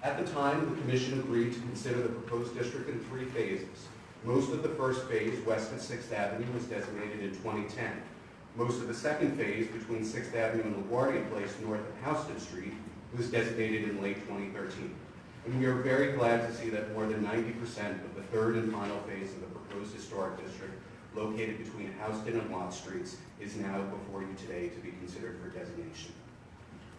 At the time, the Commission agreed to consider the proposed district in 3 phases. Most of the first phase, west of 6th Avenue, was designated in 2010. Most of the second phase, between 6th Avenue and LaGuardia Place, north of Houston Street, was designated in late 2013. And we are very glad to see that more than 90% of the third and final phase of the proposed historic district, located between Houston and Watt Streets, is now before you today to be considered for designation.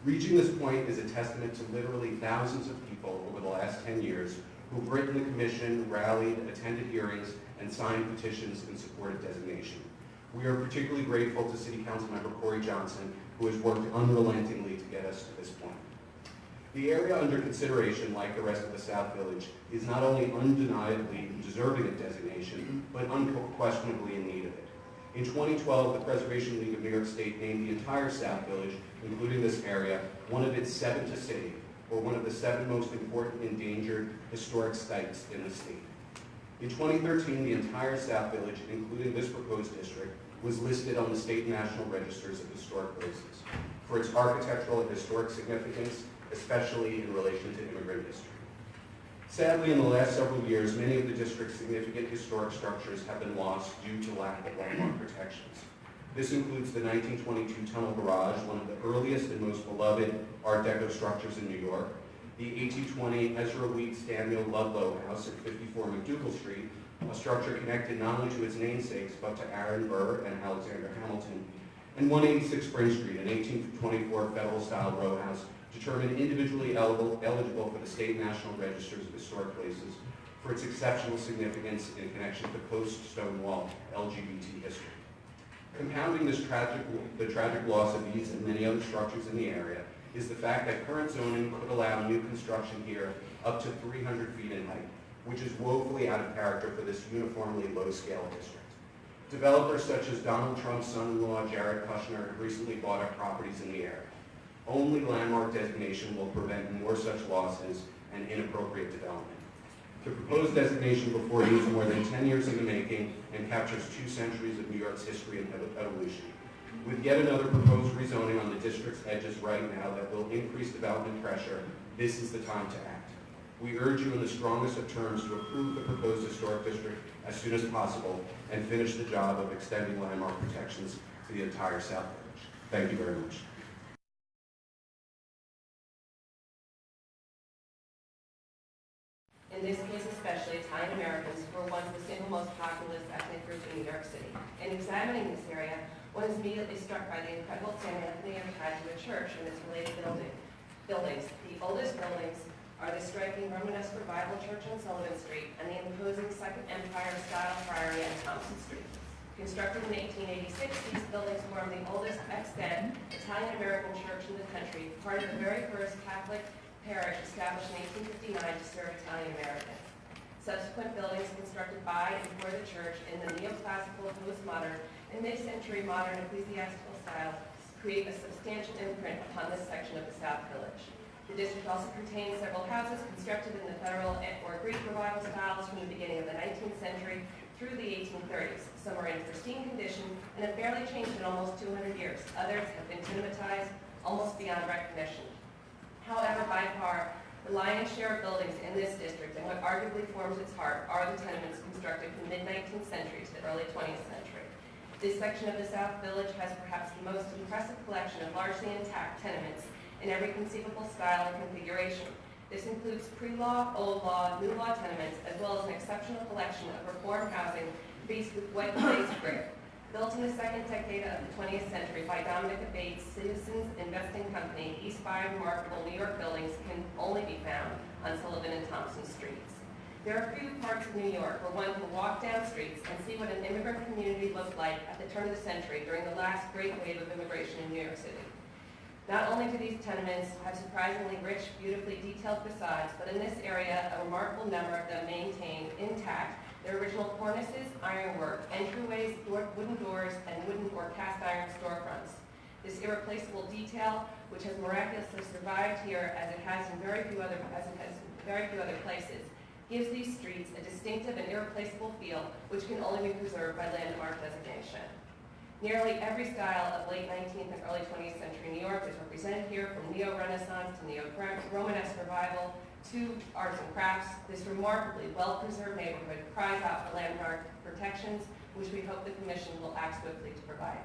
Reaching this point is a testament to literally thousands of people over the last 10 years who've written the Commission, rallied, attended hearings, and signed petitions in support of designation. We are particularly grateful to City Council Member Corey Johnson, who has worked unrelentingly to get us to this point. The area under consideration, like the rest of the South Village, is not only undeniably deserving of designation, but unquestionably in need of it. In 2012, the Preservation League of New York State named the entire South Village, including this area, one of its 7 to save, or one of the 7 most important endangered historic sites in the state. In 2013, the entire South Village, including this proposed district, was listed on the state and national registers of historic places for its architectural and historic significance, especially in relation to immigrant history. Sadly, in the last several years, many of the district's significant historic structures have been lost due to lack of landmark protections. This includes the 1922 Tunnel Garage, one of the earliest and most beloved Art Deco structures in New York, the 1820 Ezra Wheat Stanmill Ludlow House at 54 McDougal Street, a structure connected not only to its namesakes, but to Aaron Burr and Alexander Hamilton, and 186 Spring Street, an 1824 Federal-style row house determined individually eligible for the state and national registers of historic places for its exceptional significance in connection to post-Stonewall LGBT history. Compounding the tragic loss of these and many other structures in the area is the fact that current zoning could allow new construction here up to 300 feet in height, which is woefully out of character for this uniformly low-scale district. Developers such as Donald Trump's son-in-law, Jared Kushner, have recently bought up properties in the area. Only landmark designation will prevent more such losses and inappropriate development. The proposed designation before you is more than 10 years in the making and captures 2 centuries of New York's history and evolution. With yet another proposed rezoning on the district's edges right now that will increase development pressure, this is the time to act. We urge you in the strongest of terms to approve the proposed historic district as soon as possible and finish the job of extending landmark protections to the entire South Village. Thank you very much. In this case especially, Italian Americans were once the single most populous ethnic group in New York City. In examining this area, one is immediately struck by the incredible standing that they have tied to a church and its related buildings. The oldest buildings are the striking Romanesque Revival Church on Sullivan Street and the imposing Second Empire-style Friary on Thompson Street. Constructed in 1886, these buildings form the oldest extant Italian-American church in the country, part of the very first Catholic parish established in 1859 to serve Italian Americans. Subsequent buildings constructed by and for the church in the neoclassical, postmodern, and mid-century modern ecclesiastical style create a substantial imprint upon this section of the South Village. The district also contains several houses constructed in the Federal or Greek Revival styles from the beginning of the 19th century through the 1830s. Some are in pristine condition and have barely changed in almost 200 years. Others have been cinematized almost beyond recognition. However, by far, the lion's share of buildings in this district and what arguably forms its heart are the tenements constructed from the mid-19th century to the early 20th century. This section of the South Village has perhaps the most impressive collection of largely intact tenements in every conceivable style and configuration. This includes pre-law, old law, new law tenements, as well as an exceptional collection of reform housing faced with white glazed brick. Built in the second decade of the 20th century by Dominic Bates' Citizens Investing Company, these 5 remarkable New York buildings can only be found on Sullivan and Thompson streets. There are few parts of New York where one can walk down streets and see what an immigrant community looked like at the turn of the century during the last great wave of immigration in New York City. Not only do these tenements have surprisingly rich, beautifully detailed facades, but in this area, a remarkable number of them maintain intact their original cornices, ironwork, entryways, wooden doors, and wooden or cast iron storefronts. This irreplaceable detail, which has miraculously survived here as it has in very few other places, gives these streets a distinctive and irreplaceable feel, which can only be preserved by landmark designation. Nearly every style of late 19th and early 20th century New York is represented here, from Neo-Renaissance to Neo-Romanesque Revival to arts and crafts, this remarkably well-preserved neighborhood cries out for landmark protections, which we hope the Commission will act swiftly to provide.